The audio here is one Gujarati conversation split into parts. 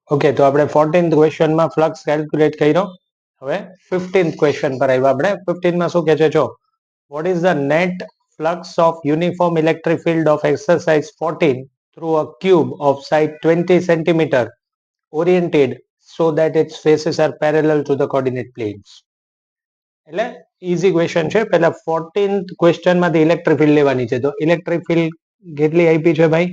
ઓકે, તો આપણે 14th ક્વેશ્ચનમાં ફ્લક્સ કેલ્ક્યુલેટ કર્યો. હવે 15th ક્વેશ્ચન પર આવ્યા આપણે. 15 માં શું કહે છે જો, what is the net flux of uniform electric field of exercise 14 through a cube of side 20 centimeter oriented so that its faces are parallel to the coordinate planes. એટલે ઈઝી ક્વેશ્ચન છે. પહેલા 14th ક્વેશ્ચન માંથી ઇલેક્ટ્રિક ફિલ્ડ લેવાની છે. તો ઇલેક્ટ્રિક ફિલ્ડ કેટલી આપી છે ભાઈ?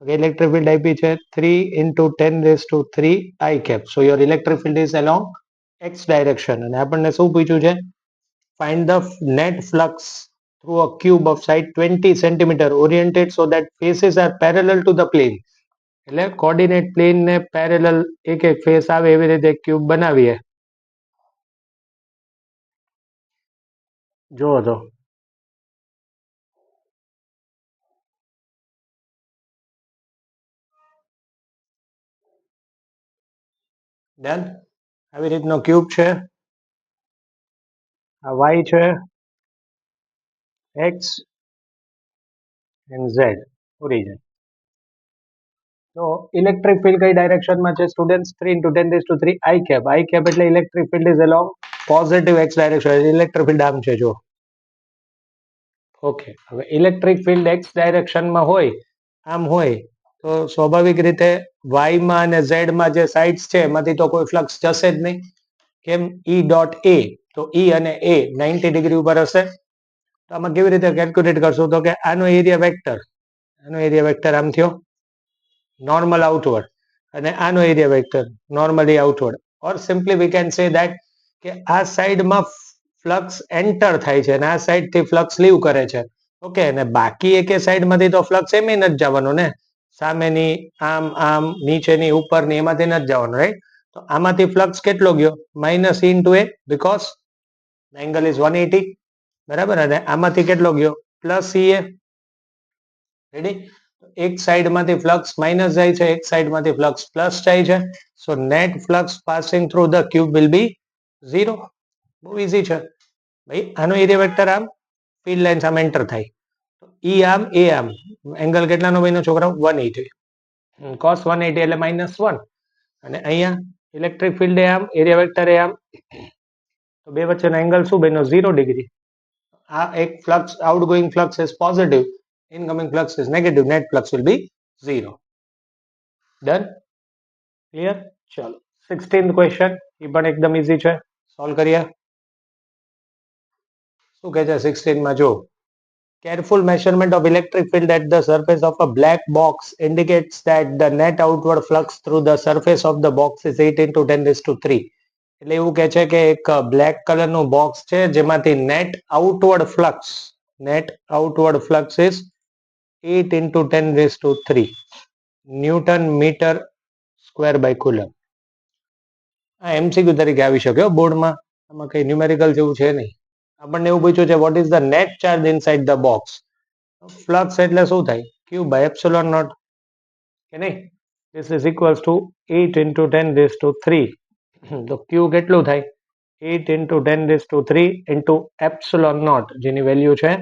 ઇલેક્ટ્રિક ફિલ્ડ આપી છે 3 into 10 raised to 3 I cap. So your electric field is along x direction. અને આપણને શું પૂછ્યું છે? Find the net flux through a cube of side 20 centimeter oriented so that faces are parallel to the plane. એટલે કોર્ડિનેટ પ્લેન ને પેરેલલ એક એક ફેસ આવે એવી રીતે ક્યુબ બનાવીએ. જુઓ તો ડન. આવી રીતનો ક્યુબ છે. આ વાય છે, એક્સ એન્ડ ઝેડ ઓરિજિન. તો ઇલેક્ટ્રિક ફિલ્ડ કઈ ડાયરેક્શનમાં છે students? 3 into 10 raised to 3 I cap. I cap એટલે electric field is along positive x direction. Electric field આમ છે જો. ઓકે, હવે ઇલેક્ટ્રિક ફિલ્ડ એક્સ ડાયરેક્શનમાં હોય, આમ હોય, તો સ્વાભાવિક રીતે વાયમાં અને ઝેડમાં જે સાઇડ્સ છે એમાંથી તો કોઈ ફ્લક્સ જશે જ નહીં. કેમ? ઈ ડોટ એ, તો ઈ અને એ 90 ડિગ્રી ઉપર હશે. તો આમાં કેવી રીતે કેલ્ક્યુલેટ કરશું? તો કે આનો એરિયા વેક્ટર આમ થયો નોર્મલ આઉટવર્ડ, અને આનો area vector normally outward. Or simply we can say that કે આ સાઈડમાં ફ્લક્સ એન્ટર થાય છે અને આ સાઈડ થી ફ્લક્સ લીવ કરે છે. ઓકે, અને બાકી એક સાઈડમાંથી તો ફ્લક્સ એમ નથી જવાનું ને, સામેની આમ આમ નીચેની ઉપરની એમાંથી નથી જવાનું, રાઈટ? તો આમાંથી ફ્લક્સ કેટલો ગયો? Minus into A, because angle is 180, બરાબર. અને આમાંથી કેટલો ગયો? પ્લસ ઈ એ. રેડી? એક સાઈડમાંથી ફ્લક્સ માઇનસ જાય છે, એક સાઈડમાંથી ફ્લક્સ પ્લસ જાય છે. So net flux passing through the cube will be 0. બહુ ઈઝી છે ભાઈ. આનો એરિયા વેક્ટર આમ, ફિલ્ડ લાઇન સામે એન્ટર થાય, તો ઈ આમ એ આમ, એંગલ કેટલાનો બન્યો છોકરાઓ? 180. cos 180 એટલે -1. અને અહીંયા ઇલેક્ટ્રિક ફિલ્ડ એ આમ, એરિયા વેક્ટર એ આમ, તો બે વચ્ચેનો એંગલ શું બન્યો? 0 ડિગ્રી. આ એક flux, outgoing flux is positive, incoming flux is negative, net flux will be 0. Done? Clear? ચલો 16th question, એ પણ એકદમ ઈઝી છે, સોલ્વ કરીએ. શું કહે છે 16 માં? જો, careful measurement of electric field at the surface of a black box indicates that the net outward flux through the surface of the box is 8 into 10 raised to 3. એટલે એવું કહે છે કે એક બ્લેક કલરનું બોક્સ છે જેમાંથી net outward flux is 8 into 10 raised to 3 newton metre square by coulomb. આ એમસીક્યુ તરીકે આવી શકે બોર્ડમાં, આમાં કઈ ન્યુમેરિકલ જેવું છે નહીં. આપણને એવું પૂછ્યું છે vote is the net charge inside the box. Flux એટલે શું થાય? ક્યુ બાય એપ્સિલોન નોટ, કે નહીં? This is equals two 8 into 10 raised to 3. તો ક્યુ કેટલું થાય? 8 into 10 raised to 3 into epsilon naught, જેની વેલ્યુ છે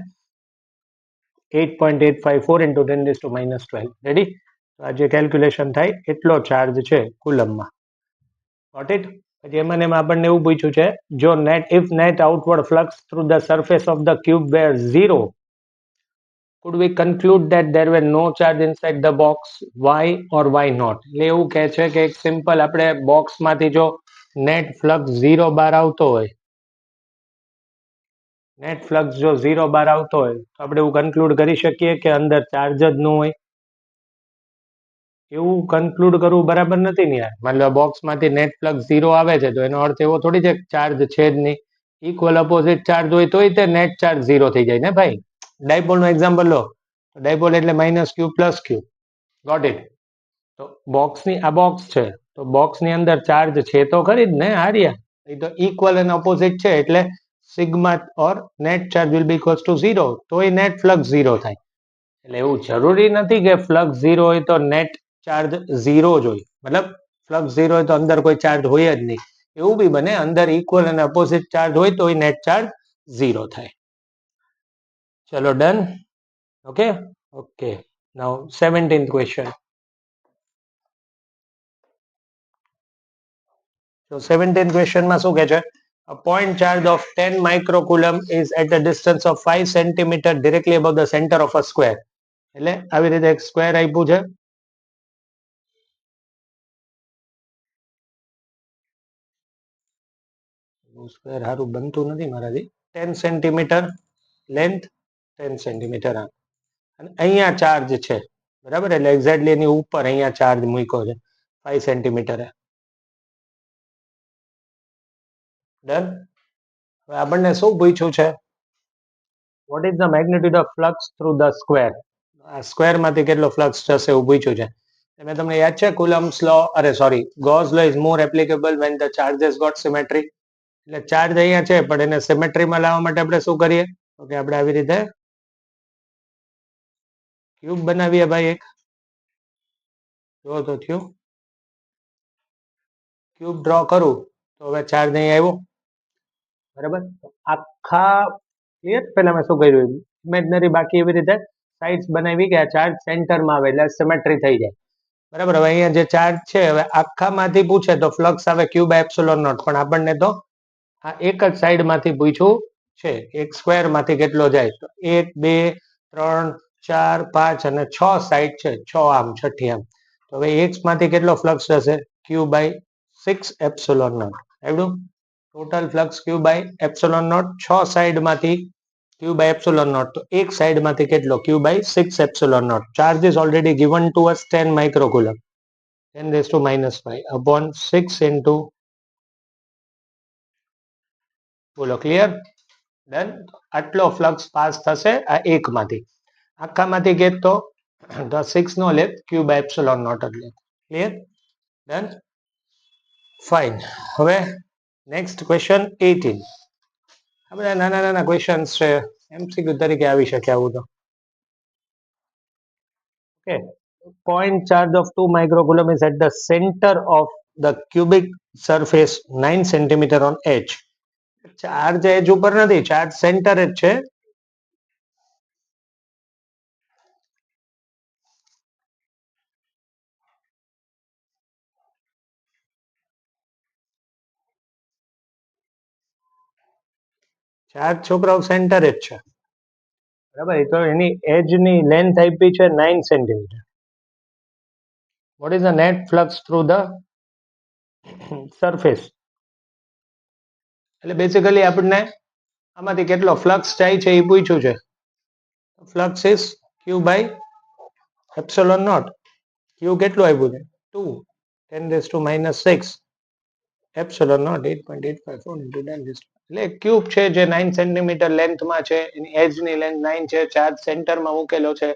8.854 into 10 raised to -12. રેડી? તો આ જે કેલ્ક્યુલેશન થાય એટલો ચાર્જ છે કુલમમાં. Got it? પછી એમાં આપણને એવું પૂછ્યું છે, જો net if net outward flux through the surface of the cube were 0, could we conclude that there were no charge inside the box? Why or why not? એટલે એવું કહે છે કે એક સિમ્પલ આપણે બોક્સમાંથી જો નેટ ફ્લક્સ 0 બહાર આવતો હોય, નેટ ફ્લક્સ જો 0 બહાર આવતો હોય તો આપણે એવું કન્ક્લુડ કરી શકીએ કે અંદર ચાર્જ જ ન હોય. એવું કન્ક્લુડ કરવું બરાબર નથી ને યાર. માની લો બોક્સમાંથી નેટ ફ્લક્સ 0 આવે છે તો એનો અર્થ એવો થોડી છે ચાર્જ છે જ નહીં. ઇક્વલ અપોઝિટ ચાર્જ હોય તોય તે નેટ ચાર્જ 0 થઈ જાય ને ભાઈ. ડાયપોલ નું એક્ઝામ્પલ લો, ડાયપોલ એટલે -q + q. Got it? તો બોક્સની આ બોક્સ છે, તો બોક્સની અંદર ચાર્જ છે તો ખરી જ ને આર્યા. એ તો ઇક્વલ અને ઓપોઝિટ છે એટલે sigma or net charge will be equals to 0, તોય નેટ ફ્લક્સ 0 થાય. એટલે એવું જરૂરી નથી કે ફ્લક્સ 0 હોય તો નેટ ચાર્જ 0 જ હોય. મતલબ ફ્લક્સ 0 હોય તો અંદર કોઈ ચાર્જ હોય જ નહીં, એવું બી બને. અંદર ઇક્વલ અને ઓપોઝિટ ચાર્જ હોય તો નેટ ચાર્જ 0 થાય. ચલો done. Okay okay. Now 17th question. તો 17th ક્વેશ્ચનમાં શું કહે છે? A point charge of 10 microcoulomb is at a distance of 5 centimeter directly above the center of a square. એટલે આવી રીતે એક સ્ક્વેર આપ્યું છે. સ્ક્વેર સારું બનતું નથી મારાથી. 10 સેન્ટીમીટર લેન્થ, 10 સેન્ટીમીટર અને અહીંયા ચાર્જ છે, બરાબર? એટલે એક્ઝેક્ટલી એની ઉપર અહીંયા ચાર્જ મૂક્યો છે 5 સેન્ટીમીટર. ડન. હવે આપણને શું પૂછ્યું છે? Vote is the magnitude of flux through the square? આ સ્ક્વેર માંથી કેટલો ફ્લક્સ જશે એવું પૂછ્યું છે. મેં તમને યાદ છે કુલમ્સ લો, અરે sorry, Gauss law is more applicable when the charges got symmetry. એટલે ચાર્જ અહીંયા છે પણ એને સિમેટ્રીમાં લાવવા માટે આપણે શું કરીએ? ઓકે, આપણે આવી રીતે ક્યુબ બનાવીએ ભાઈ એક. જો તો થયું, ક્યુબ ડ્રો કરું તો હવે ચાર્જ અહીં આવ્યો, બરાબર? આખા ક્લિયર. પહેલા મેં શું કર્યું, ઇમેજનરી બાકી એવી રીતે સાઇડ્સ બનાવી કે આ ચાર્જ સેન્ટરમાં આવે એટલે સિમેટ્રી થઈ જાય, બરાબર? હવે અહીંયા જે ચાર્જ છે, હવે આખામાંથી પૂછે તો ફ્લક્સ આવે ક્યુ બાય એપ્સિલોન નોટ, પણ આપણને તો આ એક જ સાઈડ માંથી પૂછ્યું છે, એક સ્ક્વેર માંથી કેટલો જાય. તો 1 2 3 4 5 અને 6 સાઈડ છે, 6 આમ, છઠ્ઠી આમ. તો હવે એક્સ માંથી કેટલો ફ્લક્સ જશે? Q by 6 epsilon naught. આવડું total flux q by epsilon naught, 6 side માંથી ક્યુ બાય એપ્સિલોન નોટ. તો એક સાઈડ માંથી કેટલો? Q by 6 epsilon naught. Charge is already given to us 10 microcoulomb, 10 raised to -5 upon 6 into, બોલો ક્લિયર? ડન. આટલો ફ્લક્સ પાસ થશે આ એકમાંથી. આખામાંથી કે તો 6 નો લે, ક્યુ બાય એપ્સિલોન નોટ જ લે. ક્લિયર? ડન. ફાઇન. હવે નેક્સ્ટ ક્વેશ્ચન 18. આ બધા નાના નાના ક્વેશ્ચન્સ છે, એમસીક્યુ તરીકે આવી શકે આવું તો. Okay, point charge of 2 microcoulomb is at the center of the cubic surface 9 centimeter on edge. Charge એજ ઉપર નથી, ચાર્જ સેન્ટર જ છે. ચાર્જ છોકરાઓ સેન્ટર જ છે, બરાબર? એ તો એની એજ ની લેન્થ આપી છે 9 centimetre. What is the net flux through the surface? એટલે બેસિકલી આપણને આમાંથી કેટલો ફ્લક્સ જાય છે એ પૂછ્યું છે. Flux is q by epsilon naught. Q કેટલું આપ્યું છે? 2 10 raised to -6 epsilon naught 8.854 into 10 raised to, એટલે ક્યુબ છે જે 9 સેન્ટીમીટર લેન્થમાં છે, એની એજની લેન્થ 9 છે, ચાર્જ સેન્ટરમાં મૂકેલો છે.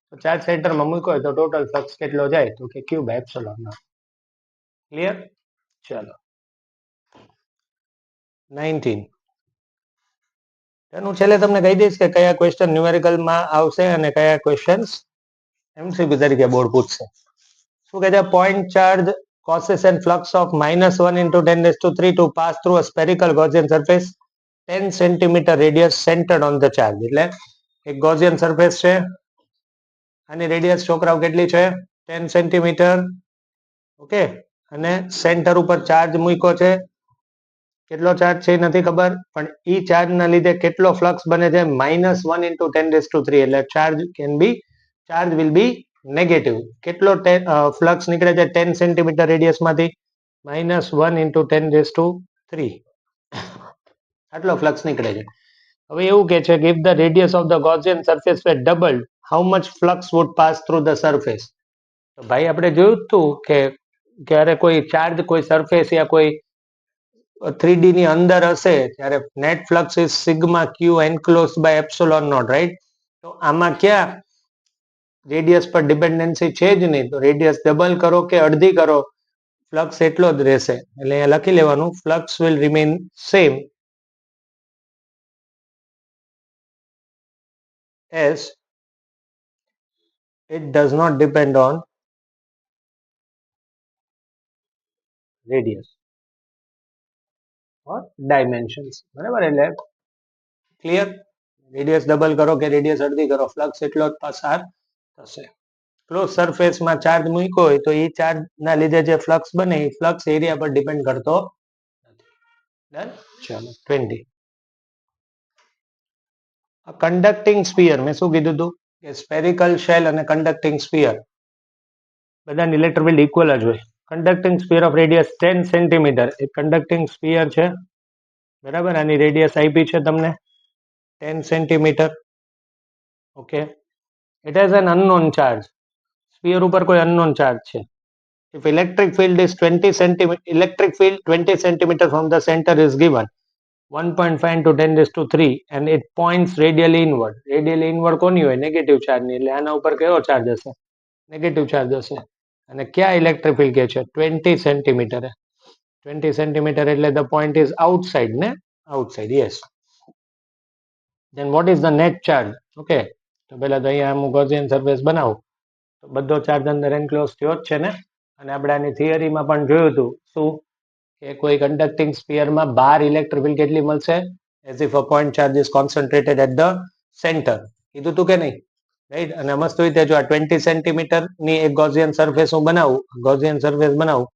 તો ચાર્જ સેન્ટરમાં મૂક્યો હોય તો ટોટલ ફ્લક્સ કેટલો જાય? તો કે ક્યુ બાય એપ્સિલોન નોટ. ક્લિયર? ચાલો 19. એનું છેલ્લે તમને કહી દઈશ કે કયા ક્વેશ્ચન ન્યુમેરિકલમાં આવશે અને કયા ક્વેશ્ચન્સ એમસીક્યુ તરીકે બોર્ડ પૂછશે. શું કહે છે? Point charge causes and flux of -1 into 10 raised to 3 to pass through a spherical Gaussian surface 10 centimeter radius centered on the charge. એટલે એક Gaussian surface છે, આની રેડિયસ છોકરાઓ કેટલી છે? 10 સેન્ટીમીટર. ઓકે, અને સેન્ટર ઉપર ચાર્જ મૂક્યો છે. કેટલો ચાર્જ છે નથી ખબર, પણ ઈ ચાર્જ ના લીધે કેટલો ફ્લક્સ બને છે? -1 into 10 raised to 3. એટલે ચાર્જ will be નેગેટિવ. કેટલો ફ્લક્સ નીકળે છે 10 સેન્ટીમીટર રેડિયસ માંથી? -1 into 10 raised to 3. આટલો ફ્લક્સ નીકળે છે. હવે એવું કે છે કે if the radius of the Gaussian surface were doubled, how much flux would pass through the surface? તો ભાઈ આપણે જોયું હતું કે જ્યારે કોઈ ચાર્જ કોઈ સરફેસ યા કોઈ 3D ની અંદર હશે ત્યારે net flux is sigma q enclosed by epsilon naught, right? તો આમાં ક્યાં રેડિયસ પર ડિપેન્ડન્સી છે જ નહીં, તો રેડિયસ ડબલ કરો કે અડધી કરો, ફ્લક્સ એટલો જ રહેશે. એટલે અહીંયા લખી લેવાનું, flux will remain same as it does not depend on radius or dimensions, બરાબર? એટલે ક્લિયર? રેડિયસ ડબલ કરો કે રેડિયસ અડધી કરો, ફ્લક્સ એટલો જ પસાર થશે. ક્લોઝ સરફેસમાં ચાર્જ મૂક્યો હોય તો એ ચાર્જ ના લીધે જે ફ્લક્સ બને એ ફ્લક્સ એરિયા પર ડિપેન્ડ કરતો ડન. ચાલો 20. કન્ડક્ટિંગ સ્ફિયર મેં શું કીધું હતું કે સ્પેરિકલ શેલ અને કન્ડક્ટિંગ સ્ફિયર બધાની ઇલેક્ટ્રિક ફિલ્ડ ઇક્વલ જ હોય. Conducting sphere of radius 10 centimetre A conducting sphere છે, બરાબર. આની રેડિયસ આપી છે તમને 10 centimetre. Okay, it has N unknown charge. Sphere ઉપર કોઈ અનનોન ચાર્જ છે. If electric field is 20 centimeter, electric field 20 centimeter from the center is given 1.5 into 10 raised to 3 and it points radially inward. Radially inward કોની હોય? નેગેટિવ ચાર્જ ની. એટલે આના ઉપર કયો ચાર્જ હશે? નેગેટિવ ચાર્જ હશે. અને ક્યાં ઇલેક્ટ્રિક ફિલ્ડ કે છે? 20 સેન્ટીમીટર. 20 સેન્ટીમીટર એટલે the point is outside ને? Outside, yes. Then what is the net charge? Okay, તો પહેલા તો અહીંયા હું ગૌસિયન સરફેસ બનાવું તો બધો ચાર્જ અંદર એન્ક્લોઝ થયો જ છે ને. અને આપણે આની થિયરીમાં પણ જોયું હતું શું કે કોઈ કન્ડક્ટિંગ સ્ફિયરમાં બાર ઇલેક્ટ્રિક ફિલ્ડ કેટલી મળશે? As if a point charge is concentrated at the centre. કીધું તું કે નહીં? રાઈટ. અને મસ્ત રીતે જો આ 20 સેન્ટીમીટર ની એક ગૌસિયન સરફેસ હું બનાવું, ગૌસિયન સરફેસ બનાવું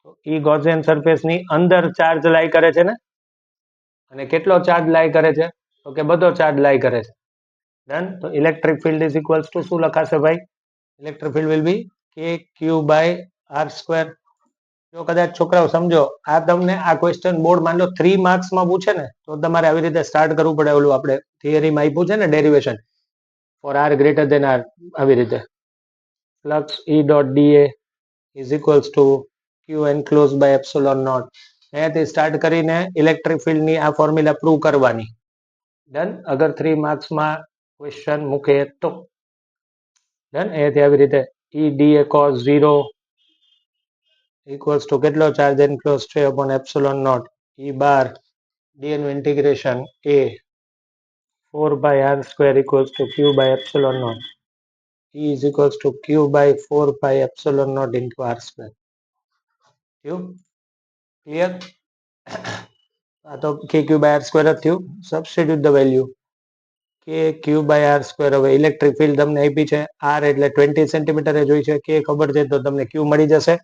તો ઈ ગૌસિયન સરફેસ ની અંદર ચાર્જ લાઈ કરે છે ને. અને કેટલો ચાર્જ લાઈ કરે છે? તો કે બધો ચાર્જ લાઈ કરે છે. ડન. તો electric field is equals two શું લખાશે ભાઈ? ઇલેક્ટ્રિક ફિલ્ડ વિલ બી કે ક્યુ બાય આર સ્ક્વેર. જો કદાચ છોકરાઓ સમજો આ તમને આ ક્વેશ્ચન બોર્ડ માન લો 3 માર્ક્સમાં પૂછે ને તો તમારે આવી રીતે સ્ટાર્ટ કરવું પડે. ઓલું આપણે થિયરીમાં આપ્યું છે ને derivation for r greater than r, આવી રીતે flux E dot dA is equals to q enclose by epsilon naught. અહીંયાથી સ્ટાર્ટ કરીને ઇલેક્ટ્રિક ફિલ્ડની આ ફોર્મ્યુલા પ્રૂવ કરવાની. ડન. અગર 3 માર્ક્સમાં ક્વેશ્ચન મૂકે તો ડન. અહીંયાથી આવી રીતે E d A cos 0 equals to કેટલો ચાર્જ એન્ક્લોઝ છે upon epsilon naught E bar d નું ઇન્ટિગ્રેશન એ 4 by r square equals to q by epsilon naught E is equals to Q by 4 pi epsilon naught into R square. Clear? તો K Q by R square થયું. Substitute the value. K Q by R square. હવે ઇલેક્ટ્રિક ફિલ્ડ તમને આપી છે R એટલે 20 સેન્ટીમીટર જોઈ છે. K ખબર છે તો તમને Q મળી જશે.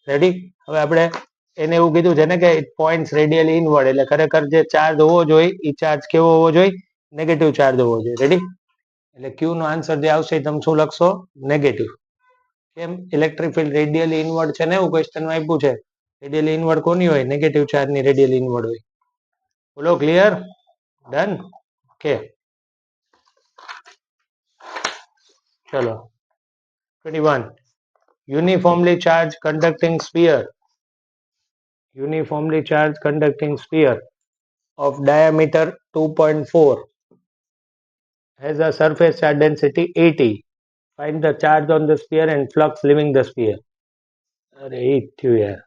રેડી? હવે આપણે એને એવું કીધું છે ને કે ઇટ પોઇન્ટ્સ રેડિયલી ઇનવર્ડ. એટલે ખરેખર જે ચાર્જ હોવો જોઈએ એ ચાર્જ કેવો હોવો જોઈએ? નેગેટિવ ચાર્જ હોવો જોઈએ. રેડી? એટલે Q નો આન્સર જે આવશે તમે શું લખશો? નેગેટિવ. કેમ? ઇલેક્ટ્રિક ફિલ્ડ રેડિયલી ઇનવર્ડ છે ને એવું ક્વેશ્ચનમાં આપ્યું છે. રેડિયલી ઇનવર્ડ કોની હોય? નેગેટિવ ચાર્જ ની રેડિયલી ઇનવર્ડ હોય. બોલો ક્લિયર? ડન. ઓકે, ચલો 21. Uniformly charge conducting sphere. Uniformly charged conducting sphere of diameter 2.4 has a surface charge density 80. Find the charge on the sphere and flux leaving the sphere. અરે એ થયું યાર.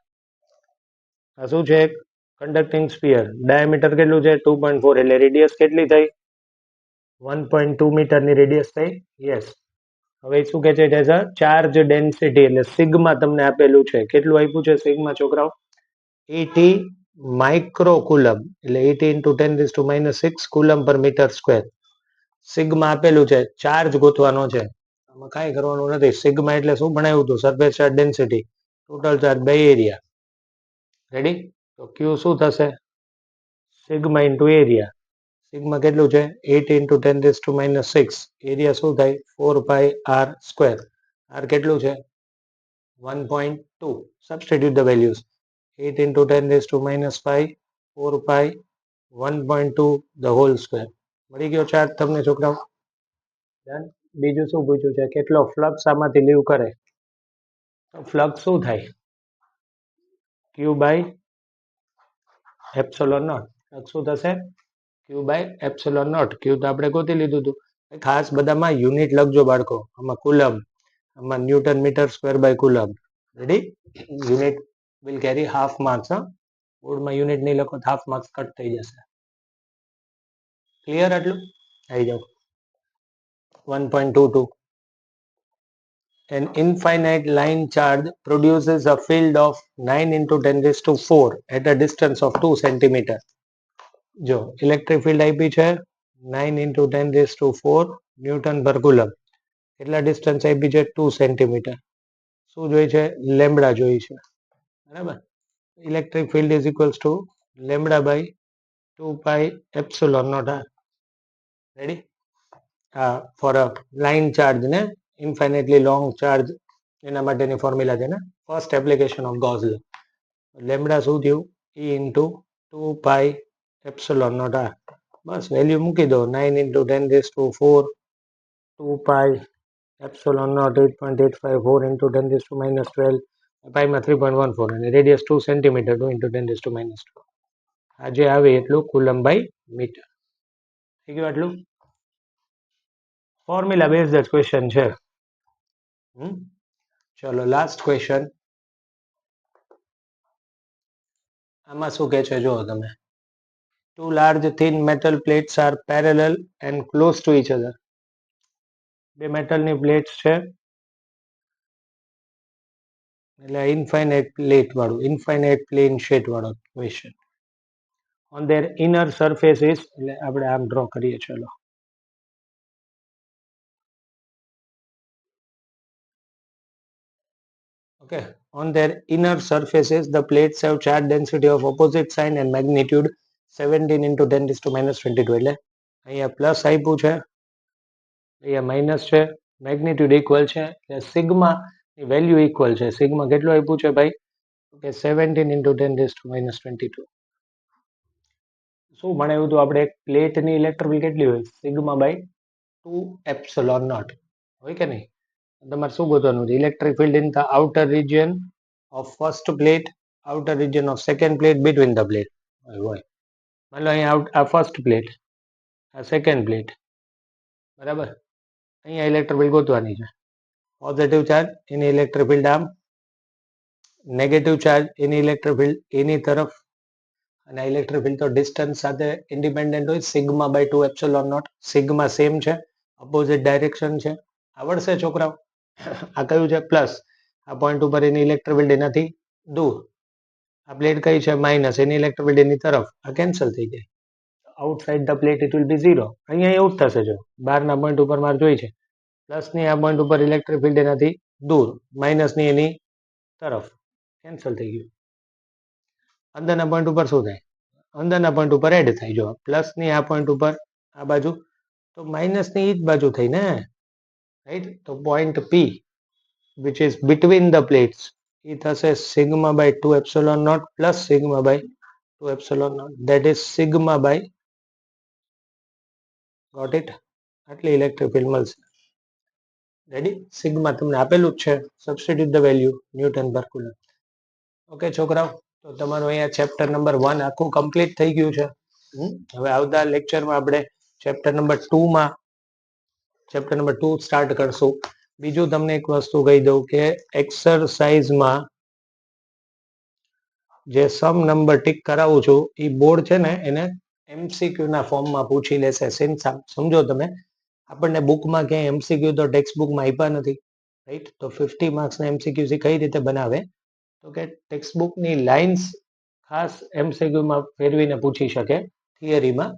આ શું છે? Conducting sphere. ડાયામીટર કેટલું છે? 2.4. એટલે રેડિયસ કેટલી થઈ? 1.2 મીટરની રેડિયસ થઈ. યસ. હવે શું કે છે? It has a charge density એટલે સિગ્મા તમને આપેલું છે. કેટલું આપ્યું છે સિગ્મા છોકરાઓ? 80 માઇક્રોકુલમ એટલે 80 into 10 - 6 કુલમ પર મીટર સ્ક્વેર. સિગ્મા આપેલું છે. ચાર્જ ગોતવાનો છે. આમાં કાંઈ કરવાનું નથી. સિગ્મા એટલે શું ભણાવ્યું હતું? Surface charge density, total charge by area. Ready? તો ક્યુ શું થશે? Sigma into area. સિગ્મા કેટલું છે? 80 into 10 - 6. એરિયા શું થાય? 4 pi r સ્ક્વેર. r કેટલું છે? 1.2. Substitute the values. 8 into 10 - 5, 4 pi 1.2 the whole square. મળી ગયો ચાર્જ તમને છોકરાઓ? ડન. બીજું શું પૂછ્યું છે? કેટલો ફ્લક્સ આમાંથી લીવ કરે? તો ફ્લક્સ શું થાય? ક્યુ બાય એપ્સિલોન નોટ. ફ્લક્સ શું થશે? ક્યુ બાય એપ્સિલોન નોટ. ક્યુ તો આપણે ગોતી લીધું હતું. ખાસ બધામાં યુનિટ લખજો બાળકો. આમાં કુલમ, આમાં newton metre square by coulomb. Ready? Unit will carry half marks. બોર્ડમાં યુનિટ નહીં લખો તો હાફ માર્ક્સ કટ થઈ જશે. ક્લિયર? આટલું આવી જાઓ. 1.22. An infinite line charge produces a field of 9 into 10⁴ at a distance of 2 centimeter. જો ઇલેક્ટ્રિક ફિલ્ડ આપી છે 9 into 10⁴ ન્યૂટન પર કુલમ. કેટલા ડિસ્ટન્સ આપી છે? 2 સેન્ટીમીટર. શું જોઈ છે? લેમ્બડા જોઈ છે. બરાબર. Electric field is equals to lambda by 2 pi epsilon naught r. Ready? For a line charge ને ઇન્ફાઇનેટલી લોંગ ચાર્જ એના માટેની ફોર્મ્યુલા છે ને first application of Gauss law. Lambda શું થયું? E into 2 pi epsilon naught r. બસ વેલ્યુ મૂકી દો 9 into 10⁴ 2 pi epsilon naught 8.854 into 10⁻12 પાઈમાં 3.14 અને રેડિયસ 2 સેન્ટીમીટર 2 ઇન્ટુ 10⁻². આજે આવે એટલું કુલમ બાય મીટર. થઈ ગયું આટલું? ફોર્મ્યુલા બેઝડ જ ક્વેશ્ચન છે. ચલો લાસ્ટ ક્વેશ્ચન. આમાં શું કહે છે જો તમે. Two large thin metal plates are parallel and close to each other. બે મેટલની પ્લેટ્સ છે એટલે ઇન્ફાઇનાઇટ પ્લેટ વાળું ઇન્ફાઇનાઇટ પ્લેન શેટ વાળો question. On their inner surfaces એટલે આપણે આમ ડ્રો કરીએ. ચલો okay, on their inner surfaces the plates have charge density of opposite sign and magnitude 17 into 10⁻22. એટલે અહીંયા પ્લસ આપ્યું છે, અહીંયા માઇનસ છે, મેગ્નિટ્યુડ ઇક્વલ છે એટલે સિગ્મા ની વેલ્યુ ઇક્વલ છે. સિગ્મા કેટલું આપ્યું છે ભાઈ? કે 17 into 10⁻22. શું ભણાવ્યું હતું આપણે? પ્લેટની ઇલેક્ટ્રિક કેટલી હોય? સિગ્મા બાય 2 એપ્સિલોન નોટ હોય કે નહીં? તમારે શું ગોતવાનું છે? Electric field in the outer region of first plate, outer region of second plate, between the plate હોય. માની લો અહીંયા આ ફર્સ્ટ પ્લેટ, આ સેકન્ડ પ્લેટ, બરાબર. અહીંયા ઇલેક્ટ્રિક ફિલ્ડ ગોતવાની છે. પોઝિટિવ ચાર્જ એની ઇલેક્ટ્રિક ફિલ્ડ આમ, નેગેટિવ ચાર્જ એની ઇલેક્ટ્રિક ફિલ્ડ એની તરફ, અને ઇલેક્ટ્રિક ફિલ્ડ તો ડિસ્ટન્સ સાથે ઇન્ડિપેન્ડન્ટ હોય. Sigma by 2 epsilon naught. Sigma same છે, અપોઝિટ ડાયરેક્શન છે. આવડશે છોકરાઓ? આ કયું છે? પ્લસ. આ પોઈન્ટ ઉપર એની ઇલેક્ટ્રિક ફિલ્ડ એનાથી દૂર. આ પ્લેટ કઈ છે? માઇનસ. એની ઇલેક્ટ્રિક ફિલ્ડ એની તરફ. આ કેન્સલ થઈ જાય. Outside the plate it will be 0. અહીંયા એવું જ થશે. જો બહારના પોઈન્ટ ઉપર મારે જોઈ છે પ્લસની આ પોઈન્ટ ઉપર ઇલેક્ટ્રિક ફિલ્ડ એનાથી દૂર, માઇનસની એની તરફ. કેન્સલ થઈ ગયું. અંદરના પોઈન્ટ ઉપર શું થાય? અંદરના પોઈન્ટ ઉપર એડ થાય. જો પ્લસની આ પોઈન્ટ ઉપર આ બાજુ તો માઇનસની એ જ બાજુ થઈ ને, રાઈટ? તો point P which is between the plates એ થશે sigma by 2 epsilon naught plus sigma by 2 epsilon naught. that is sigma by, got it? આટલી ઇલેક્ટ્રિક ફિલ્ડ મળશે. રેડી? સિગ્મા તમને આપેલું જ છે. સબસ્ટિટ્યુટ ધ વેલ્યુ ન્યૂટન પર કુલમ. ઓકે છોકરાઓ, તો તમારું અહીંયા ચેપ્ટર નંબર 1 આખું કમ્પ્લીટ થઈ ગયું છે. હવે આવતા લેક્ચરમાં આપણે ચેપ્ટર નંબર 2 સ્ટાર્ટ કરશું. બીજું તમને એક વસ્તુ કહી દઉં કે એક્સરસાઇઝમાં જે સમ નંબર ટીક કરાવું છું એ બોર્ડ છે ને એને એમસીક્યુ ના ફોર્મમાં પૂછી લેશે. સમજો તમે, આપણને બુકમાં ક્યાંય એમસીક્યુ તો ટેક્સ્ટ બુકમાં આપ્યા નથી, રાઈટ? તો 50 માર્ક્સના એમસીક્યુ કઈ રીતે બનાવે? તો કે ટેક્સ્ટ બુકની લાઇન્સ ખાસ એમસીક્યુમાં ફેરવીને પૂછી શકે થિયરીમાં,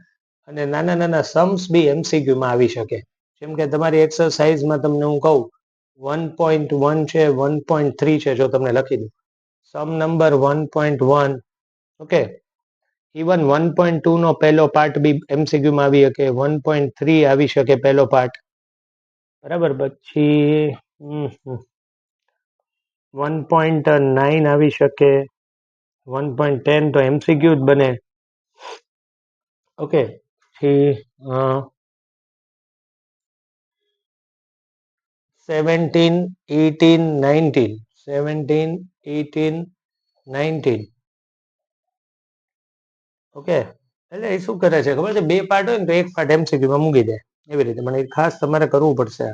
અને નાના નાના સમ્સ બી એમસીક્યુમાં આવી શકે. જેમ કે તમારી એક્સરસાઇઝમાં તમને હું કહું 1.1 છે, 1.3 છે, જો તમને લખી દઉં સમ નંબર 1.1, ઓકે, ઇવન 1.2 નો પહેલો પાર્ટ બી એમસીક્યુમાં આવી શકે, 1.3 આવી શકે પહેલો પાર્ટ, બરાબર. પછી 1.9 આવી શકે, 1.10 તો એમસીક્યુ જ બને. ઓકે, પછી 17, 18, 19, 17, 18, 19. ઓકે, એટલે એ શું કરે છે ખબર છે? બે પાર્ટ હોય ને તો એક પાર્ટ એમસીક્યુમાં મૂકી દે, એવી રીતે. મને ખાસ તમારે કરવું પડશે.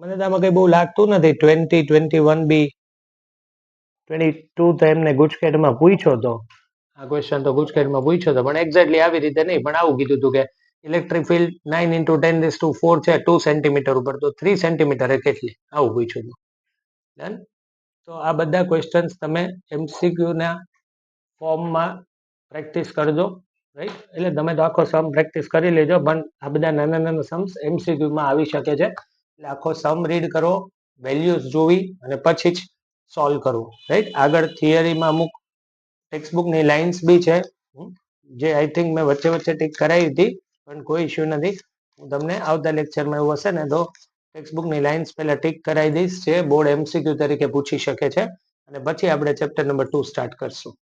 મને તો આમાં કઈ બહુ લાગતું નથી. 20, 21 બી, 22 તો એમને ગુજકેટમાં પૂછ્યો તો, આ ક્વેશ્ચન તો ગુજકેટમાં પૂછ્યો તો, પણ એક્ઝેક્ટલી આવી રીતે નહીં, પણ આવું કીધું હતું કે ઇલેક્ટ્રિક ફિલ્ડ 9 into 10⁴ છે 2 સેન્ટીમીટર ઉપર, તો 3 સેન્ટીમીટર કેટલી? આવું પૂછ્યું હતું. ડન? તો આ બધા ક્વેશ્ચન્સ તમે એમસીક્યુના ફોર્મમાં પ્રેક્ટિસ કરજો, રાઈટ? એટલે તમે તો આખો સમ પ્રેક્ટિસ કરી લેજો, પણ આ બધા નાના નાના સમ્સ એમસીક્યુમાં આવી શકે છે. એટલે આખો સમ રીડ કરો, વેલ્યુઝ જોવી અને પછી જ સોલ્વ કરવું, રાઈટ? આગળ થિયરીમાં અમુક ટેક્સ્ટબુકની લાઇન્સ બી છે, જે આઈ થિંક મેં વચ્ચે વચ્ચે ટીક કરાવી હતી, પણ કોઈ ઇશ્યુ નથી. હું તમને આવતા લેક્ચરમાં એવું હશે ને તો ટેક્સ્ટબુકની લાઇન્સ પહેલા ટીક કરાવી દઈશ, જે બોર્ડ MCQ તરીકે પૂછી શકે છે, અને પછી આપણે ચેપ્ટર નંબર 2 સ્ટાર્ટ કરશું.